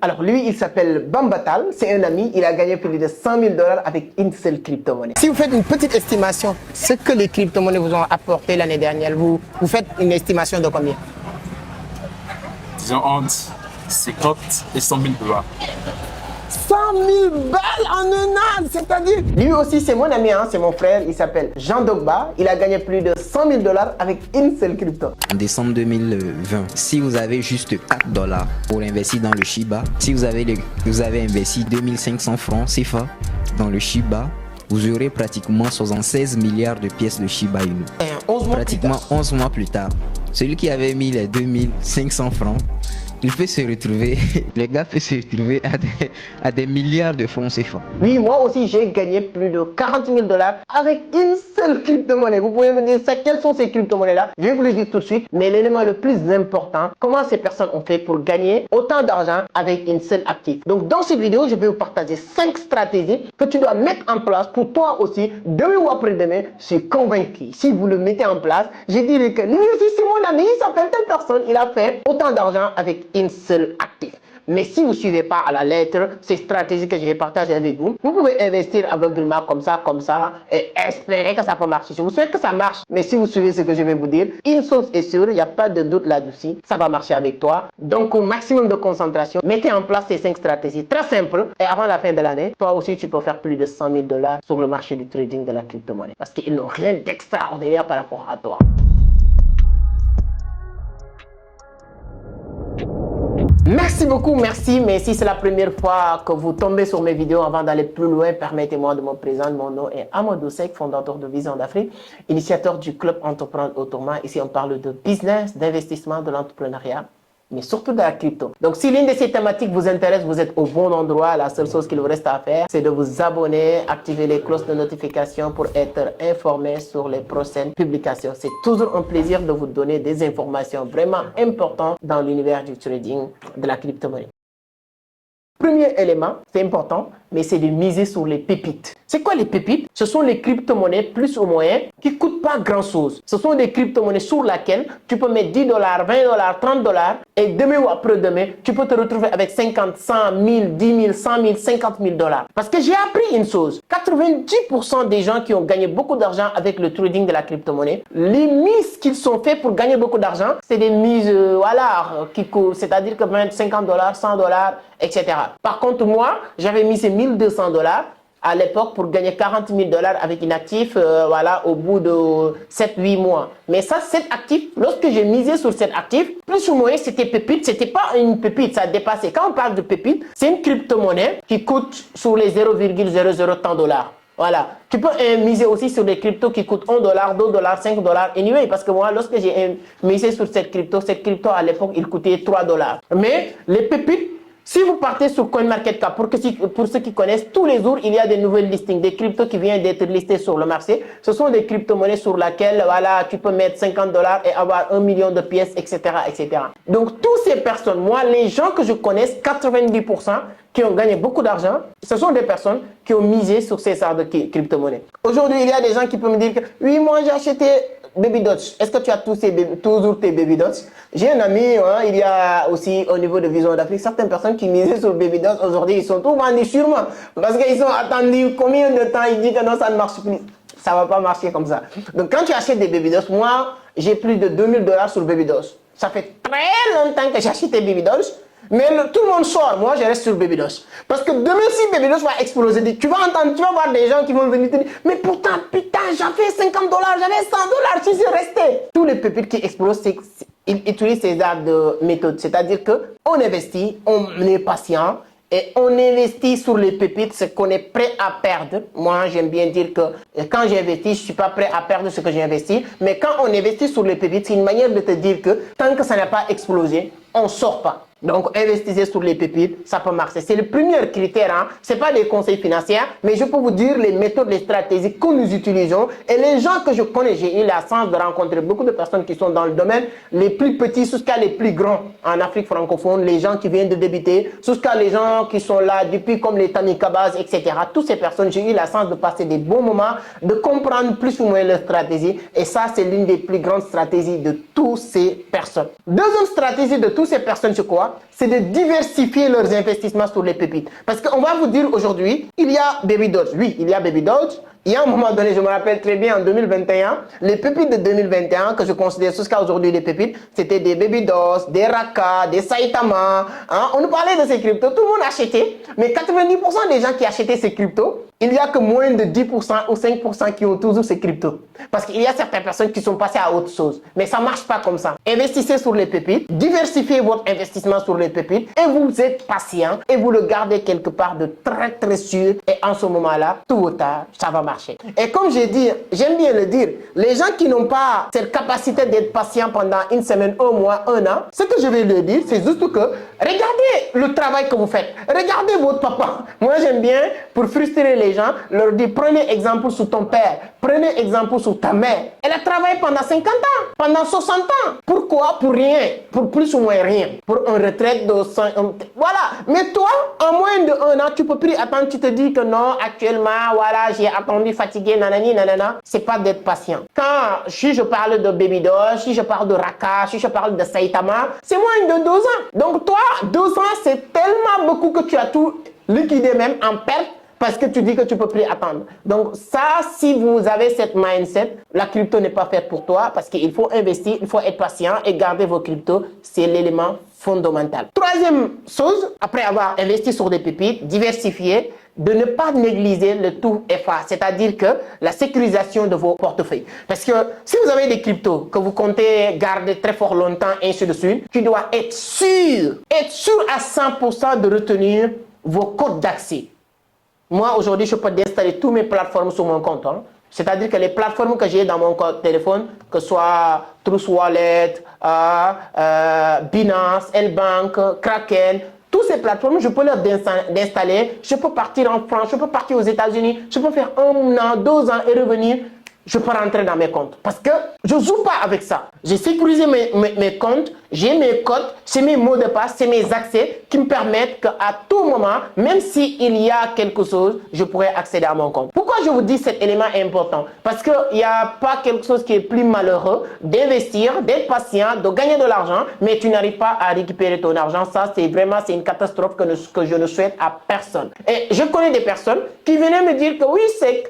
Alors lui, il s'appelle Bambatal, c'est un ami, il a gagné plus de 100 000 $ avec une seule crypto-monnaie. Si vous faites une petite estimation, ce que les crypto-monnaies vous ont apporté l'année dernière, vous faites une estimation de combien? Disons entre 50 et 100 000 $. 100 000 balles en un an, c'est-à-dire... Lui aussi, c'est mon ami, hein, c'est mon frère, il s'appelle Jean Dogba. Il a gagné plus de 100 000 $ avec une seule crypto. En décembre 2020, si vous avez juste 4 $ pour investir dans le Shiba, si vous avez investi 2500 francs CFA dans le Shiba, vous aurez pratiquement 76 milliards de pièces de Shiba Inu. 11 mois plus tard, celui qui avait mis les 2500 francs, il peut se retrouver, les gars peuvent se retrouver à des milliards de francs CFA. Oui, moi aussi, j'ai gagné plus de 40 000 $ avec une seule crypto-monnaie. Vous pouvez me dire ça, quelles sont ces crypto-monnaies-là? Je vais vous le dire tout de suite. Mais l'élément le plus important, comment ces personnes ont fait pour gagner autant d'argent avec une seule actif. Donc, dans cette vidéo, je vais vous partager 5 stratégies que tu dois mettre en place pour toi aussi. Demain ou après-demain, je suis convaincu. Si vous le mettez en place, je dirais que lui aussi, c'est mon ami, il s'appelle telle personne. Il a fait autant d'argent avec une seule actif. Mais si vous ne suivez pas à la lettre ces stratégies que je vais partager avec vous, vous pouvez investir aveuglément comme ça, et espérer que ça peut marcher. Je vous souhaite que ça marche. Mais si vous suivez ce que je vais vous dire, une chose est sûre, il n'y a pas de doute là-dessus, ça va marcher avec toi. Donc, au maximum de concentration, mettez en place ces 5 stratégies très simples. Et avant la fin de l'année, toi aussi, tu peux faire plus de 100 000 $ sur le marché du trading de la crypto-monnaie. Parce qu'ils n'ont rien d'extraordinaire par rapport à toi. Merci beaucoup, merci. Mais si c'est la première fois que vous tombez sur mes vidéos, avant d'aller plus loin, permettez-moi de me présenter. Mon nom est Amadou Seck, fondateur de Vision d'Afrique, initiateur du club Entreprendre Autrement. Ici, on parle de business, d'investissement, de l'entrepreneuriat, mais surtout de la crypto. Donc, si l'une de ces thématiques vous intéresse, vous êtes au bon endroit. La seule chose qu'il vous reste à faire, c'est de vous abonner, activer les cloches de notification pour être informé sur les prochaines publications. C'est toujours un plaisir de vous donner des informations vraiment importantes dans l'univers du trading de la crypto-monnaie. Premier élément, c'est important, mais c'est de miser sur les pépites. C'est quoi les pépites? Ce sont les crypto-monnaies plus ou moins qui ne coûtent pas grand-chose. Ce sont des crypto-monnaies sur lesquelles tu peux mettre 10 $, 20 $, 30 $ et demain ou après-demain, tu peux te retrouver avec 50, 100, 1000, 10 000, 100 000, 50 000 $. Parce que j'ai appris une chose. 90% des gens qui ont gagné beaucoup d'argent avec le trading de la crypto-monnaie, les mises qu'ils sont faits pour gagner beaucoup d'argent, c'est des mises, c'est-à-dire que 20, 50 $, 100 $, etc. Par contre, moi, j'avais mis ces 1200 $ à l'époque pour gagner 40 000 $ avec une actif, au bout de 7-8 mois. Mais ça, cet actif, lorsque j'ai misé sur cet actif, plus ou moins, c'était pépite. C'était pas une pépite, ça dépassait. Quand on parle de pépite, c'est une crypto-monnaie qui coûte sur les 0,00 tant $. Voilà. Tu peux miser aussi sur des cryptos qui coûtent 1 $, 2 $, 5 $. Anyway, parce que moi, lorsque j'ai misé sur cette crypto à l'époque, il coûtait 3 $. Mais les pépites, si vous partez sur CoinMarketCap, pour ceux qui connaissent, tous les jours, il y a des nouvelles listings, des cryptos qui viennent d'être listés sur le marché. Ce sont des crypto-monnaies sur lesquelles, tu peux mettre 50 $ et avoir 1 million de pièces, etc., etc. Donc, toutes ces personnes, moi, les gens que je connaisse, 90% qui ont gagné beaucoup d'argent, ce sont des personnes qui ont misé sur ces sortes de crypto-monnaies. Aujourd'hui, il y a des gens qui peuvent me dire que, oui, moi, j'ai acheté Baby Doge. Est-ce que tu as toujours tes Baby Doge? J'ai un ami, il y a aussi au niveau de Vision d'Afrique, certaines personnes qui misaient sur Baby Doge, aujourd'hui, ils sont tous vendus sûrement. Parce qu'ils ont attendu combien de temps, ils disent que non, ça ne marche plus. Ça ne va pas marcher comme ça. Donc, quand tu achètes des Baby Doge, moi, j'ai plus de 2000 $ sur Baby Doge. Ça fait très longtemps que j'achète des Baby Doge. Mais tout le monde sort, moi je reste sur Baby Doge. Parce que demain si Baby Doge va exploser, tu vas voir des gens qui vont venir te dire, mais pourtant putain j'avais 50 $, j'avais 100 $, si c'est resté. Tous les pépites qui explosent, ils utilisent ces genres de méthodes. C'est-à-dire qu'on investit, on est patient et on investit sur les pépites ce qu'on est prêt à perdre. Moi j'aime bien dire que quand j'investis, je ne suis pas prêt à perdre ce que j'ai investi. Mais quand on investit sur les pépites, c'est une manière de te dire que tant que ça n'a pas explosé, on ne sort pas. Donc, investissez sur les pépites, ça peut marcher. C'est le premier critère, hein. Ce n'est pas des conseils financiers, mais je peux vous dire les méthodes, les stratégies que nous utilisons. Et les gens que je connais, j'ai eu la chance de rencontrer beaucoup de personnes qui sont dans le domaine, les plus petits jusqu'à les plus grands en Afrique francophone, les gens qui viennent de débuter, jusqu'à les gens qui sont là depuis comme les Tamikabas, etc. Toutes ces personnes, j'ai eu la chance de passer des bons moments, de comprendre plus ou moins leurs stratégies. Et ça, c'est l'une des plus grandes stratégies de toutes ces personnes. Deuxième stratégie de toutes ces personnes, c'est quoi? quoi? C'est de diversifier leurs investissements sur les pépites. Parce qu'on va vous dire aujourd'hui, il y a Baby Doge. Oui, il y a Baby Doge. Il y a un moment donné, je me rappelle très bien, en 2021, les pépites de 2021, que je considère jusqu'à aujourd'hui des pépites, c'était des Baby Doge, des Raka, des Saitama. Hein? On nous parlait de ces cryptos, tout le monde achetait, mais 90% des gens qui achetaient ces cryptos, il n'y a que moins de 10% ou 5% qui ont toujours ces cryptos. Parce qu'il y a certaines personnes qui sont passées à autre chose. Mais ça ne marche pas comme ça. Investissez sur les pépites, diversifiez votre investissement sur les pépites et vous êtes patient et vous le gardez quelque part de très très sûr. Et en ce moment-là, tôt ou tard, ça va marcher. Et comme j'ai dit, j'aime bien le dire, les gens qui n'ont pas cette capacité d'être patient pendant une semaine, un mois, un an, ce que je vais leur dire, c'est juste que regardez le travail que vous faites. Regardez votre papa. Moi, j'aime bien, pour frustrer les gens, leur dire, prenez exemple sur ton père, prenez exemple sur ta mère. Elle a travaillé pendant 50 ans, pendant 60 ans. Pourquoi? Pour rien, pour plus ou moins rien, pour une retraite de 100 ans. Voilà. Mais toi, en moins de un an, tu peux plus attendre, tu te dis que non, actuellement, voilà, j'ai attendu fatigué, nanani, nanana. C'est pas d'être patient. Quand, si je parle de Baby Doge, si je parle de Raka, si je parle de Saitama, c'est moins de 2 ans. Donc toi, 2 ans, c'est tellement beaucoup que tu as tout liquidé même en perte, parce que tu dis que tu ne peux plus attendre. Donc ça, si vous avez cette mindset, la crypto n'est pas faite pour toi parce qu'il faut investir, il faut être patient et garder vos cryptos. C'est l'élément fondamental. Troisième chose, après avoir investi sur des pépites, diversifier, de ne pas négliger le tout FA, c'est-à-dire que la sécurisation de vos portefeuilles. Parce que si vous avez des cryptos que vous comptez garder très fort longtemps et ainsi de suite, tu dois être sûr à 100% de retenir vos codes d'accès. Moi, aujourd'hui, je peux installer toutes mes plateformes sur mon compte. Hein. C'est-à-dire que les plateformes que j'ai dans mon téléphone, que ce soit Trust Wallet, Binance, L-Bank, Kraken, toutes ces plateformes, je peux les installer. Je peux partir en France, je peux partir aux États-Unis, je peux faire 1 an, 2 ans et revenir. Je peux rentrer dans mes comptes. Parce que je ne joue pas avec ça. J'ai sécurisé mes comptes, j'ai mes codes, c'est mes mots de passe, c'est mes accès qui me permettent qu'à tout moment, même s'il y a quelque chose, je pourrais accéder à mon compte. Pourquoi je vous dis cet élément est important? Parce qu'il n'y a pas quelque chose qui est plus malheureux d'investir, d'être patient, de gagner de l'argent, mais tu n'arrives pas à récupérer ton argent. Ça, c'est une catastrophe que je ne souhaite à personne. Et je connais des personnes qui venaient me dire que oui,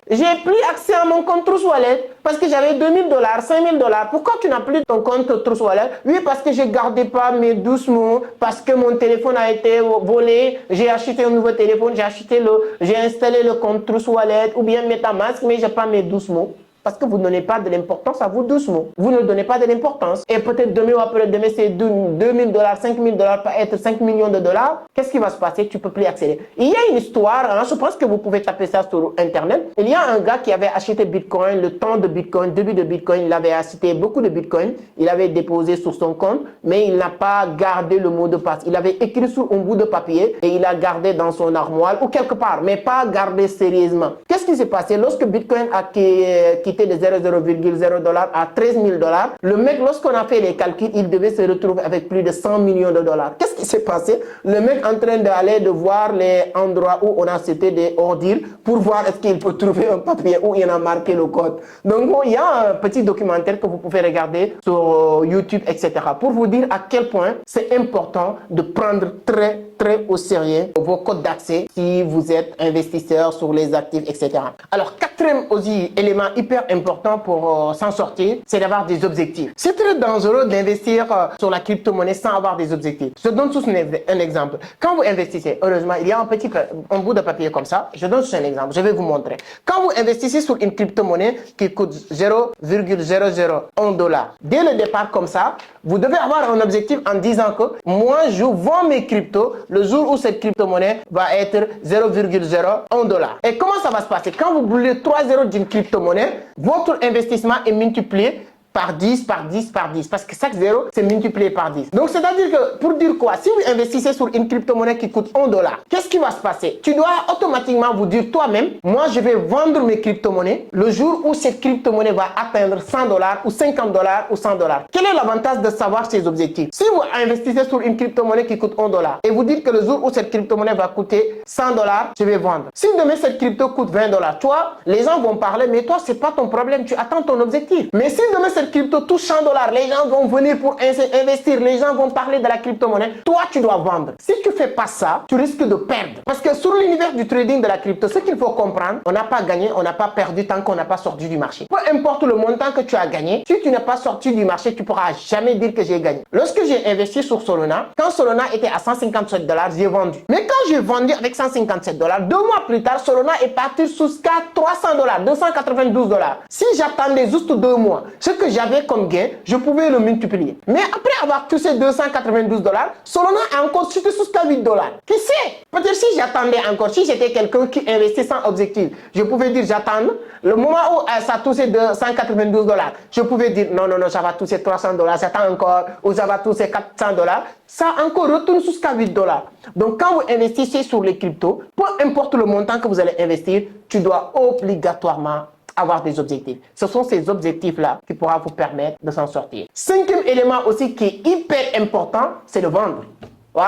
j'ai plus accès à mon compte Trust Wallet parce que j'avais $2 000, $5 000. Pourquoi tu n'as plus ton compte Trust Wallet? Oui, parce que je ne gardais pas mes 12 mots, parce que mon téléphone a été volé, j'ai acheté un nouveau téléphone, j'ai installé le compte Trust Wallet ou bien MetaMask, mais je n'ai pas mes 12 mots. Parce que vous ne donnez pas de l'importance à vos doucement. Vous ne donnez pas de l'importance. Et peut-être demain ou après-demain, c'est $2 000, $5 000, peut être 5 millions de dollars. Qu'est-ce qui va se passer? Tu ne peux plus accéder. Il y a une histoire, hein, je pense que vous pouvez taper ça sur Internet. Il y a un gars qui avait acheté Bitcoin, le temps de Bitcoin, début de Bitcoin, il avait acheté beaucoup de Bitcoin. Il avait déposé sur son compte, mais il n'a pas gardé le mot de passe. Il avait écrit sur un bout de papier et il a gardé dans son armoire ou quelque part, mais pas gardé sérieusement. Qu'est-ce qui s'est passé? Lorsque Bitcoin a quitté de 0,0 $ à 13 000 $, le mec, lorsqu'on a fait les calculs, il devait se retrouver avec plus de 100 millions de dollars. Qu'est-ce qui s'est passé? Le mec en train d'aller de voir les endroits où on a cité des ordures pour voir est-ce qu'il peut trouver un papier où il a marqué le code. Donc bon, il y a un petit documentaire que vous pouvez regarder sur YouTube, etc. pour vous dire à quel point c'est important de prendre très au sérieux vos codes d'accès si vous êtes investisseur sur les actifs, etc. Alors, quatrième aussi élément hyper important pour s'en sortir, c'est d'avoir des objectifs. C'est très dangereux d'investir sur la crypto-monnaie sans avoir des objectifs. Je donne juste un exemple. Quand vous investissez, heureusement, il y a un bout de papier comme ça. Je donne juste un exemple. Je vais vous montrer. Quand vous investissez sur une crypto-monnaie qui coûte 0,001 $, dès le départ comme ça, vous devez avoir un objectif en disant que moi, je vends mes cryptos le jour où cette crypto-monnaie va être 0,01 $. Et comment ça va se passer? Quand vous brûlez 3 zéros d'une crypto-monnaie, votre investissement est multiplié par 10, par 10, par 10. Parce que chaque zéro, c'est multiplié par 10. Donc, c'est-à-dire que, pour dire quoi? Si vous investissez sur une crypto-monnaie qui coûte 1 $, qu'est-ce qui va se passer? Tu dois automatiquement vous dire toi-même, moi, je vais vendre mes crypto-monnaies le jour où cette crypto-monnaie va atteindre 100 $ ou 50 $ ou 100 $. Quel est l'avantage de savoir ces objectifs? Si vous investissez sur une crypto-monnaie qui coûte 1 $ et vous dites que le jour où cette crypto-monnaie va coûter 100 $, je vais vendre. Si demain, cette crypto coûte 20 $, toi, les gens vont parler, mais toi, c'est pas ton problème. Tu attends ton objectif. Mais si demain, cette crypto touche 100 $, les gens vont venir pour investir, les gens vont parler de la crypto-monnaie. Toi, tu dois vendre. Si tu fais pas ça, tu risques de perdre. Parce que sur l'univers du trading de la crypto, ce qu'il faut comprendre, on n'a pas gagné, on n'a pas perdu tant qu'on n'a pas sorti du marché. Peu importe le montant que tu as gagné, si tu n'es pas sorti du marché, tu pourras jamais dire que j'ai gagné. Lorsque j'ai investi sur Solana, quand Solana était à 157 $, j'ai vendu. Mais quand j'ai vendu avec 157 $, 2 mois plus tard, Solana est parti jusqu'à 300 $, 292 $. Si j'attendais juste 2 mois, ce que j'avais comme gain, je pouvais le multiplier. Mais après avoir touché 292 $, Solana a encore chuté jusqu'à 8 $. Qui sait? Peut-être si j'attendais encore, si j'étais quelqu'un qui investit sans objectif, je pouvais dire j'attends. Le moment où ça touchait de 192 $, je pouvais dire non, ça va toucher 300 $, j'attends encore, ou ça va toucher 400 $. Ça encore retourne jusqu'à 8 $. Donc quand vous investissez sur les cryptos, peu importe le montant que vous allez investir, tu dois obligatoirement avoir des objectifs. Ce sont ces objectifs-là qui pourront vous permettre de s'en sortir. Cinquième élément aussi qui est hyper important, c'est de vendre. Ouais.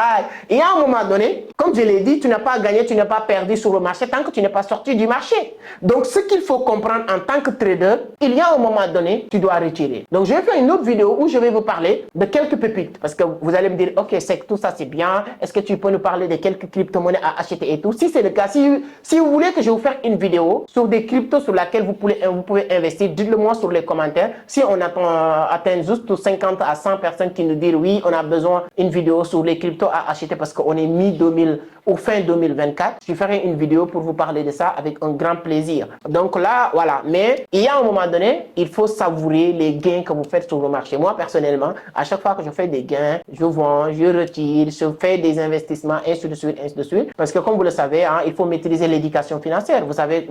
Et à un moment donné, comme je l'ai dit, tu n'as pas gagné, tu n'as pas perdu sur le marché tant que tu n'es pas sorti du marché. Donc, ce qu'il faut comprendre en tant que trader, il y a un moment donné, tu dois retirer. Donc, je vais faire une autre vidéo où je vais vous parler de quelques pépites. Parce que vous allez me dire, ok, c'est que tout ça c'est bien. Est-ce que tu peux nous parler de quelques crypto-monnaies à acheter et tout? Si c'est le cas, si vous voulez que je vous fasse une vidéo sur des cryptos sur lesquels vous pouvez investir, dites-le moi sur les commentaires. Si on atteint juste 50 à 100 personnes qui nous disent oui, on a besoin d'une vidéo sur les cryptos à acheter parce qu'on est mi-2000 ou fin 2024, je ferai une vidéo pour vous parler de ça avec un grand plaisir. Donc là, voilà. Mais il y a un moment donné, il faut savourer les gains que vous faites sur le marché. Moi, personnellement, à chaque fois que je fais des gains, je vends, je retire, je fais des investissements, ainsi de suite, ainsi de suite. Parce que comme vous le savez, hein, il faut maîtriser l'éducation financière. Vous savez,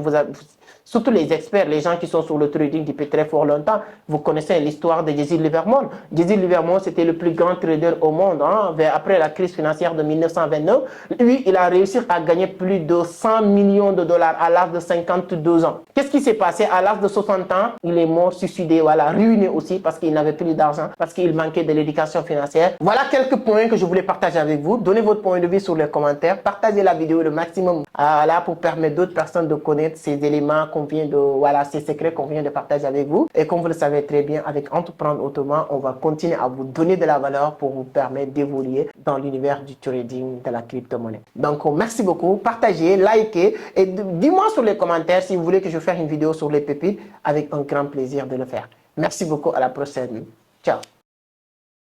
surtout les experts, les gens qui sont sur le trading depuis très fort longtemps, vous connaissez l'histoire de Jesse Livermore. Jesse Livermore, c'était le plus grand trader au monde. Hein, après la crise financière de 1929, lui, il a réussi à gagner plus de 100 millions de dollars à l'âge de 52 ans. Qu'est-ce qui s'est passé? À l'âge de 60 ans, il est mort, suicidé, voilà, ruiné aussi parce qu'il n'avait plus d'argent, parce qu'il manquait de l'éducation financière. Voilà quelques points que je voulais partager avec vous. Donnez votre point de vue sur les commentaires. Partagez la vidéo le maximum là pour permettre d'autres personnes de connaître ces éléments qu'on vient de, voilà, ces secrets qu'on vient de partager avec vous. Et comme vous le savez très bien, avec Entreprendre Autrement, on va continuer à vous donner de la valeur pour vous permettre d'évoluer dans l'univers du trading de la crypto-monnaie. Donc, merci beaucoup. Partagez, likez et dis-moi sur les commentaires si vous voulez que je fasse une vidéo sur les pépites avec un grand plaisir de le faire. Merci beaucoup. À la prochaine. Ciao.